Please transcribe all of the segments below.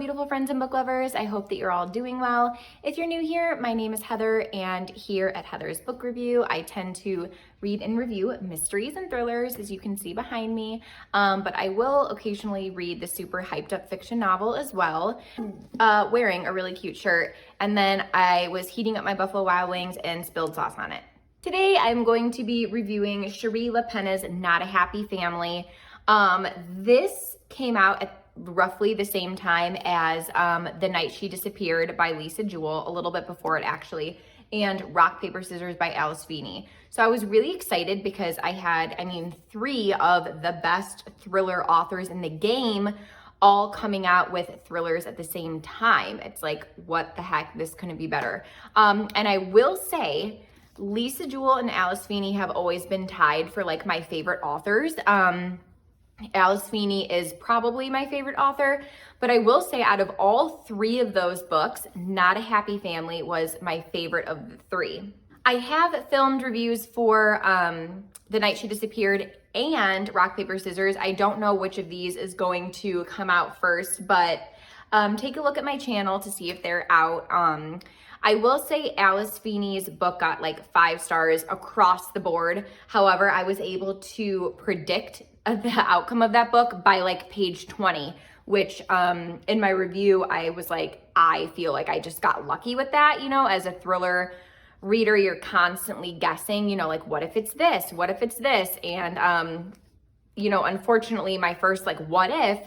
beautiful friends and book lovers. I hope that you're all doing well. If you're new here, my name is Heather, and here at Heather's Book Review, I tend to read and review mysteries and thrillers, as you can see behind me, but I will occasionally read the super hyped up fiction novel as well, wearing a really cute shirt, and then I was heating up my Buffalo Wild Wings and spilled sauce on it. Today, I'm going to be reviewing Shari Lapena's Not a Happy Family. This came out at roughly the same time as The Night She Disappeared by Lisa Jewell, a little bit before it actually, and Rock, Paper, Scissors by Alice Feeney. So I was really excited because I had, three of the best thriller authors in the game all coming out with thrillers at the same time. It's like, what the heck, this couldn't be better. And I will say, Lisa Jewell and Alice Feeney have always been tied for like my favorite authors. Alice Feeney is probably my favorite author, but I will say out of all three of those books, Not a Happy Family was my favorite of the three. I have filmed reviews for The Night She Disappeared and Rock, Paper, Scissors. I don't know which of these is going to come out first, but take a look at my channel to see if they're out. I will say Alice Feeney's book got like 5 stars across the board. However, I was able to predict the outcome of that book by like page 20, which in my review, I was like, I feel like I just got lucky with that. You know, as a thriller reader, you're constantly guessing, you know, like, what if it's this? What if it's this? And, you know, unfortunately, my first like, what if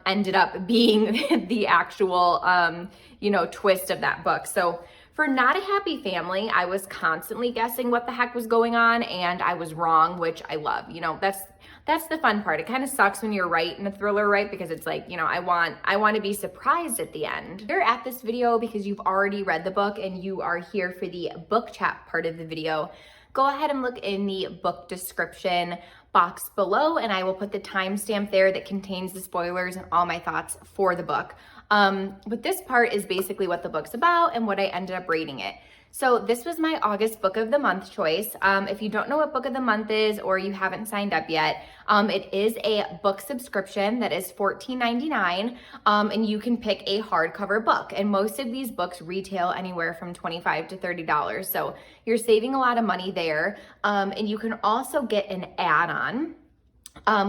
ended up being the actual, you know, twist of that book. So for Not a Happy Family, I was constantly guessing what the heck was going on, and I was wrong, which I love. You know, that's the fun part. It kind of sucks when you're right in a thriller, right? Because it's like, you know, I want to be surprised at the end. You're at this video because you've already read the book and you are here for the book chat part of the video. Go ahead and look in the book description box below, and I will put the timestamp there that contains the spoilers and all my thoughts for the book. But this part is basically what the book's about and what I ended up rating it. So this was my August book of the month choice. If you don't know what book of the month is or you haven't signed up yet, it is a book subscription that is $14.99, and you can pick a hardcover book. And most of these books retail anywhere from $25 to $30. So you're saving a lot of money there. And you can also get an add-on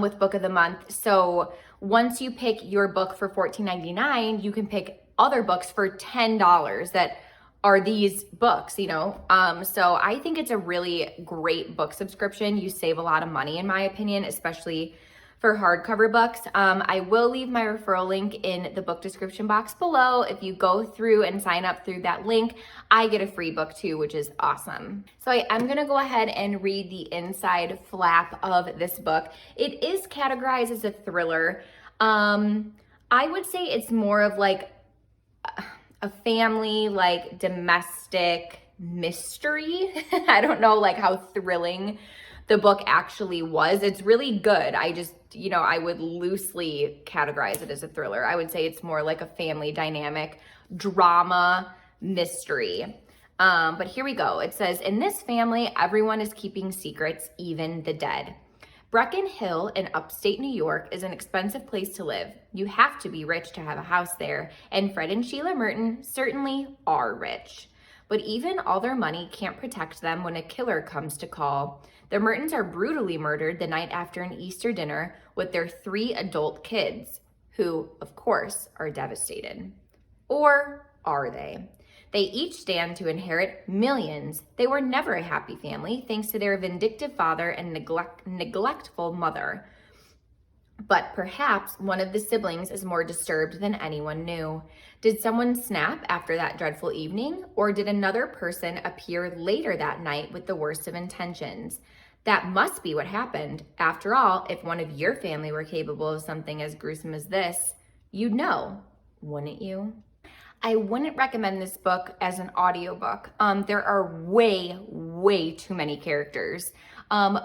with book of the month. So once you pick your book for $14.99, you can pick other books for $10 that are these books, you know? So I think it's a really great book subscription. You save a lot of money, in my opinion, especially for hardcover books. I will leave my referral link in the book description box below. If you go through and sign up through that link, I get a free book too, which is awesome. So I am gonna go ahead and read the inside flap of this book. It is categorized as a thriller. I would say it's more of like a family, like domestic mystery. I don't know like how thrilling the book actually was. It's really good. I just, you know, I would loosely categorize it as a thriller. I would say it's more like a family dynamic drama mystery. But here we go. It says, in this family, everyone is keeping secrets, even the dead. Brecken Hill in upstate New York is an expensive place to live. You have to be rich to have a house there, and Fred and Sheila Merton certainly are rich. But even all their money can't protect them when a killer comes to call. The Mertons are brutally murdered the night after an Easter dinner with their 3 adult kids, who, of course, are devastated. Or are they? They each stand to inherit millions. They were never a happy family, thanks to their vindictive father and neglectful mother. But perhaps one of the siblings is more disturbed than anyone knew. Did someone snap after that dreadful evening, or did another person appear later that night with the worst of intentions? That must be what happened. After all, if one of your family were capable of something as gruesome as this, you'd know, wouldn't you? I wouldn't recommend this book as an audiobook. There are way too many characters.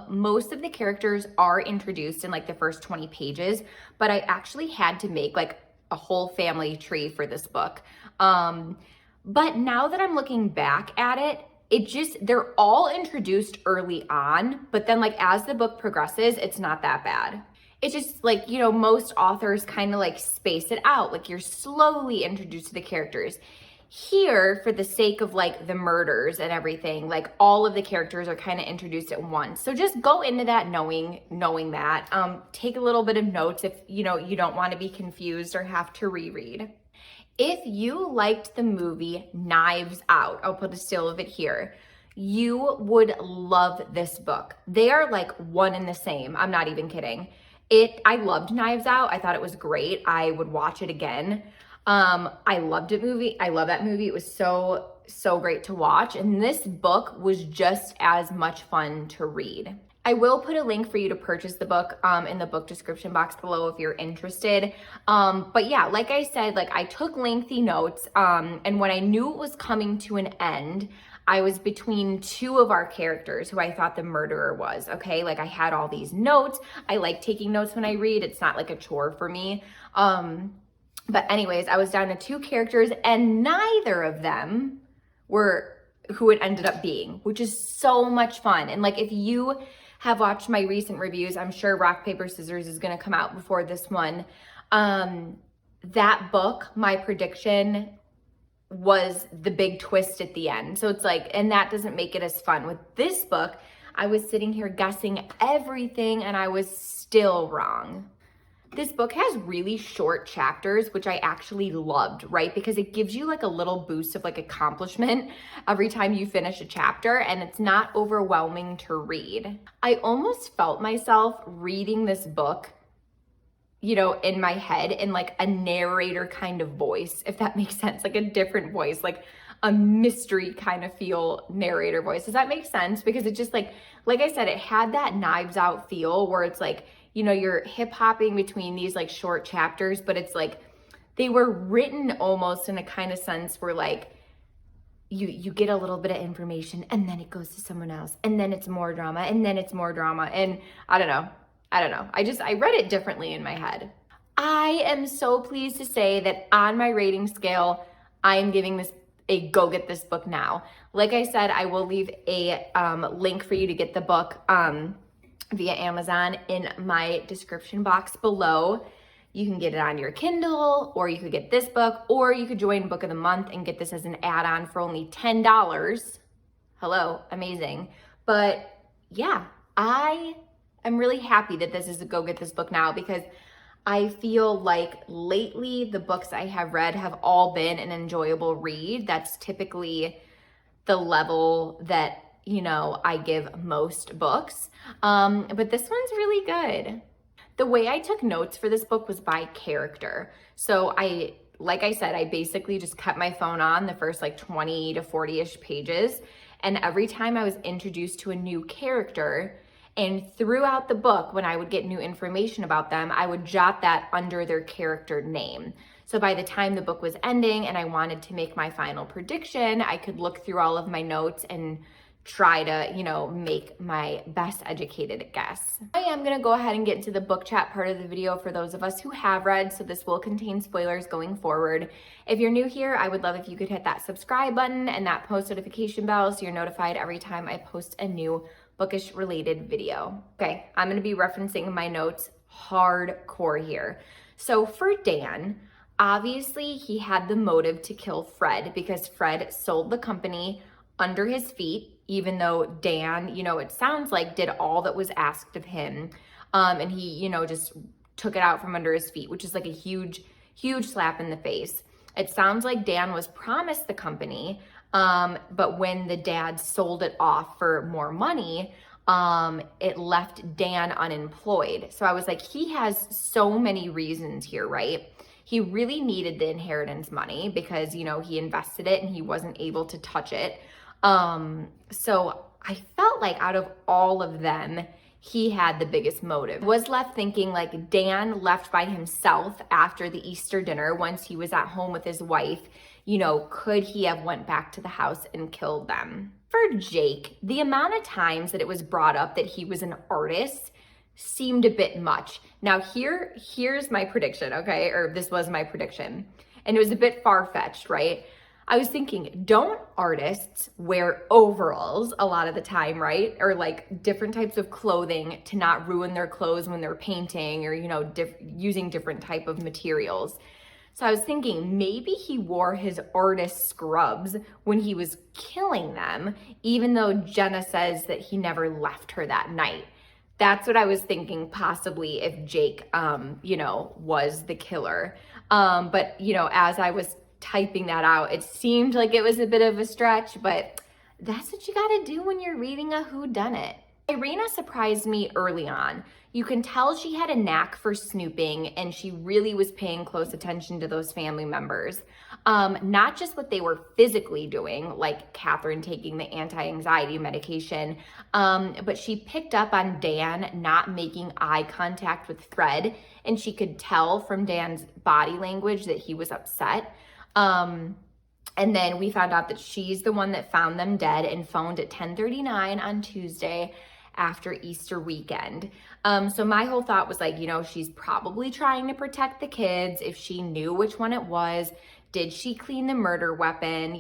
Most of the characters are introduced in like the first 20 pages, but I actually had to make like a whole family tree for this book. But now that I'm looking back at it, they're all introduced early on, but then like as the book progresses, it's not that bad. it's just like, you know, most authors kind of like space it out. Like you're slowly introduced to the characters. Here, for the sake of like the murders and everything, like all of the characters are kind of introduced at once. So just go into that knowing that. Take a little bit of notes if, you know, you don't want to be confused or have to reread. If you liked the movie Knives Out, I'll put a still of it here, you would love this book. They are like one and the same. I'm not even kidding. I loved Knives Out. I thought it was great. I would watch it again. I loved it movie. I love that movie. It was so great to watch. And this book was just as much fun to read. I will put a link for you to purchase the book in the book description box below if you're interested. But yeah, like I said, like I took lengthy notes, and when I knew it was coming to an end, I was between two of our characters who I thought the murderer was, okay? Like I had all these notes. I like taking notes when I read. It's not like a chore for me. But anyways, I was down to two characters and neither of them were who it ended up being, which is so much fun. And like if you have watched my recent reviews, I'm sure Rock, Paper, Scissors is gonna come out before this one. That book, my prediction was the big twist at the end. So it's like, and that doesn't make it as fun. With this book, I was sitting here guessing everything and I was still wrong. This book has really short chapters, which I actually loved, right? Because it gives you like a little boost of like accomplishment every time you finish a chapter, and it's not overwhelming to read. I almost felt myself reading this book, you know, in my head in like a narrator kind of voice, if that makes sense, like a different voice, like a mystery kind of feel narrator voice. Does that make sense? Because it just like I said, it had that Knives Out feel where it's like, you know, you're hip hopping between these like short chapters, but it's like they were written almost in a kind of sense where like you get a little bit of information and then it goes to someone else and then it's more drama and then it's more drama. And I don't know. I read it differently in my head. I am so pleased to say that on my rating scale, I am giving this a go get this book now. Like I said, I will leave a link for you to get the book via Amazon in my description box below. You can get it on your Kindle, or you could get this book, or you could join Book of the Month and get this as an add-on for only $10. Hello, amazing. But yeah, I am really happy that this is a go get this book now, because I feel like lately the books I have read have all been an enjoyable read. That's typically the level that, you know, I give most books. But this one's really good. The way I took notes for this book was by character. So like I said, I basically just kept my phone on the first like 20 to 40-ish pages. And every time I was introduced to a new character, and throughout the book, when I would get new information about them, I would jot that under their character name. So by the time the book was ending and I wanted to make my final prediction, I could look through all of my notes and try to, you know, make my best educated guess. I am gonna go ahead and get into the book chat part of the video for those of us who have read, so this will contain spoilers going forward. If you're new here, I would love if you could hit that subscribe button and that post notification bell so you're notified every time I post a new bookish related video. Okay, I'm gonna be referencing my notes hardcore here. So for Dan, obviously he had the motive to kill Fred because Fred sold the company under his feet, even though Dan, you know, it sounds like did all that was asked of him. And he, you know, just took it out from under his feet, which is like a huge slap in the face. It sounds like Dan was promised the company, but when the dad sold it off for more money, it left Dan unemployed. So I was like, he has so many reasons here, right? He really needed the inheritance money because, you know, he invested it and he wasn't able to touch it. So I felt like out of all of them, he had the biggest motive. Was left thinking like Dan left by himself after the Easter dinner once he was at home with his wife. You know, could he have went back to the house and killed them? For Jake, the amount of times that it was brought up that he was an artist seemed a bit much. Now here's my prediction, okay? Or this was my prediction. And it was a bit far-fetched, right? I was thinking, don't artists wear overalls a lot of the time, right? Or like different types of clothing to not ruin their clothes when they're painting or, using different type of materials. So I was thinking maybe he wore his artist scrubs when he was killing them, even though Jenna says that he never left her that night. That's what I was thinking, possibly if Jake, was the killer. But, as I was typing that out, it seemed like it was a bit of a stretch, but that's what you gotta do when you're reading a whodunit. Irina surprised me early on. You can tell she had a knack for snooping and she really was paying close attention to those family members. Not just what they were physically doing, like Catherine taking the anti-anxiety medication, but she picked up on Dan not making eye contact with Fred, and she could tell from Dan's body language that he was upset. And then we found out that she's the one that found them dead and phoned at 10:39 on Tuesday after Easter weekend. So my whole thought was like, she's probably trying to protect the kids. If she knew which one it was, did she clean the murder weapon?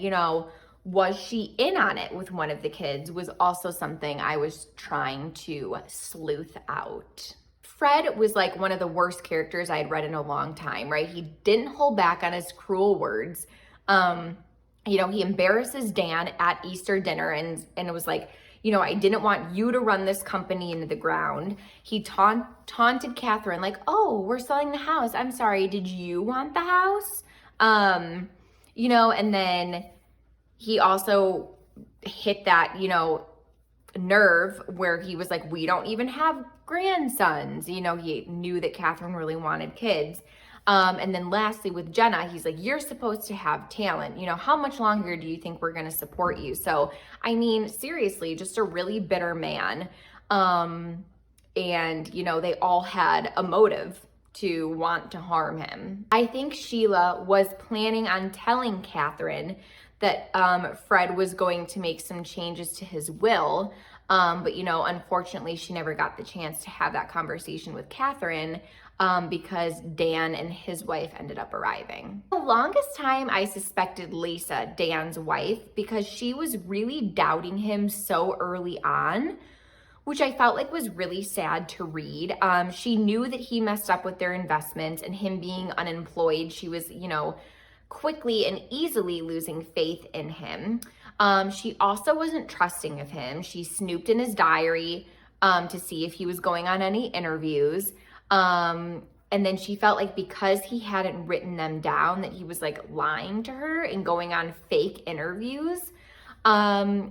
Was she in on it with one of the kids? Was also something I was trying to sleuth out. Fred was like one of the worst characters I had read in a long time, right? He didn't hold back on his cruel words. He embarrasses Dan at Easter dinner and it was like, I didn't want you to run this company into the ground. He taunted Catherine like, oh, we're selling the house. I'm sorry, did you want the house? And then he also hit that, nerve where he was like, we don't even have grandsons. He knew that Catherine really wanted kids. And then lastly with Jenna, he's like, you're supposed to have talent. How much longer do you think we're going to support you? So, seriously, just a really bitter man. And, they all had a motive to want to harm him. I think Sheila was planning on telling Catherine that Fred was going to make some changes to his will. But, unfortunately, she never got the chance to have that conversation with Catherine because Dan and his wife ended up arriving. The longest time I suspected Lisa, Dan's wife, because she was really doubting him so early on, which I felt like was really sad to read. She knew that he messed up with their investments and him being unemployed. She was, quickly and easily losing faith in him. She also wasn't trusting of him. She snooped in his diary to see if he was going on any interviews. And then she felt like because he hadn't written them down that he was like lying to her and going on fake interviews.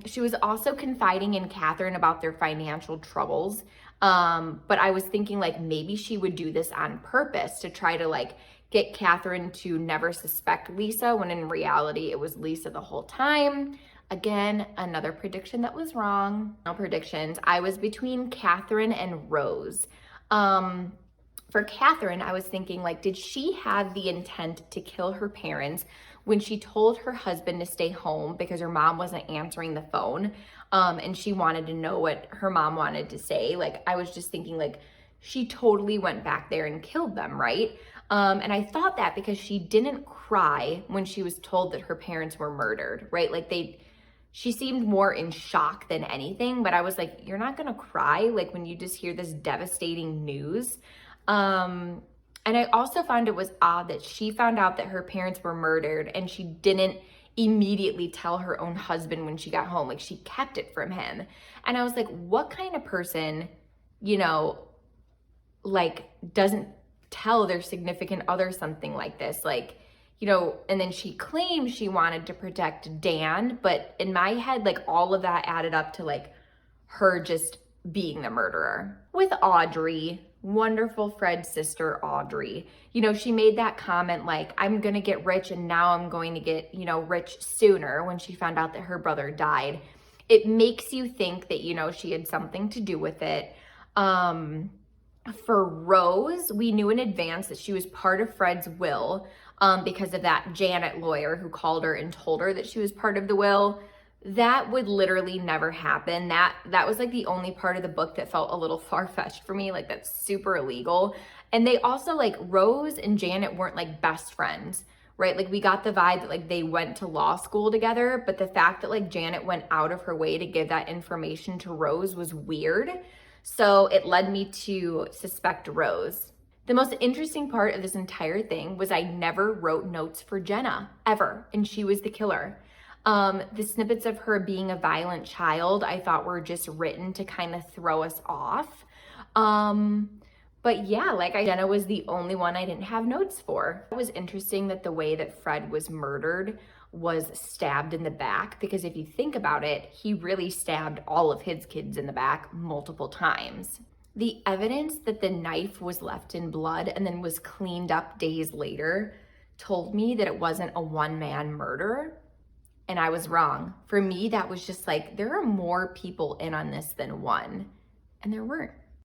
She was also confiding in Catherine about their financial troubles. But I was thinking like maybe she would do this on purpose to try to like get Catherine to never suspect Lisa, when in reality it was Lisa the whole time. Again, another prediction that was wrong. No predictions. I was between Catherine and Rose. For Catherine, I was thinking like, did she have the intent to kill her parents when she told her husband to stay home because her mom wasn't answering the phone, and she wanted to know what her mom wanted to say? Like, I was just thinking like, she totally went back there and killed them, right? And I thought that because she didn't cry when she was told that her parents were murdered, right? Like she seemed more in shock than anything, but I was like, you're not gonna cry like when you just hear this devastating news. And I also found it was odd that she found out that her parents were murdered and she didn't immediately tell her own husband when she got home. Like, she kept it from him. And I was like, what kind of person, like doesn't tell their significant other something like this? Like, and then she claimed she wanted to protect Dan, but in my head, like all of that added up to like her just being the murderer. With Audrey, wonderful Fred's sister, Audrey, she made that comment like, I'm going to get rich and now I'm going to get, rich sooner, when she found out that her brother died. It makes you think that, she had something to do with it. For Rose, we knew in advance that she was part of Fred's will because of that Janet lawyer who called her and told her that she was part of the will. That would literally never happen. That was like the only part of the book that felt a little far-fetched for me. Like, that's super illegal. And they also, like, Rose and Janet weren't like best friends, right? Like we got the vibe that like they went to law school together, but the fact that like Janet went out of her way to give that information to Rose was weird. So it led me to suspect Rose. The most interesting part of this entire thing was I never wrote notes for Jenna, ever, and she was the killer. The snippets of her being a violent child I thought were just written to kind of throw us off. But yeah, Jenna was the only one I didn't have notes for. It was interesting that the way that Fred was murdered was stabbed in the back, because if you think about it, he really stabbed all of his kids in the back multiple times. The evidence that the knife was left in blood and then was cleaned up days later told me that it wasn't a one-man murder, and I was wrong. For me, that was just like, there are more people in on this than one, and there weren't.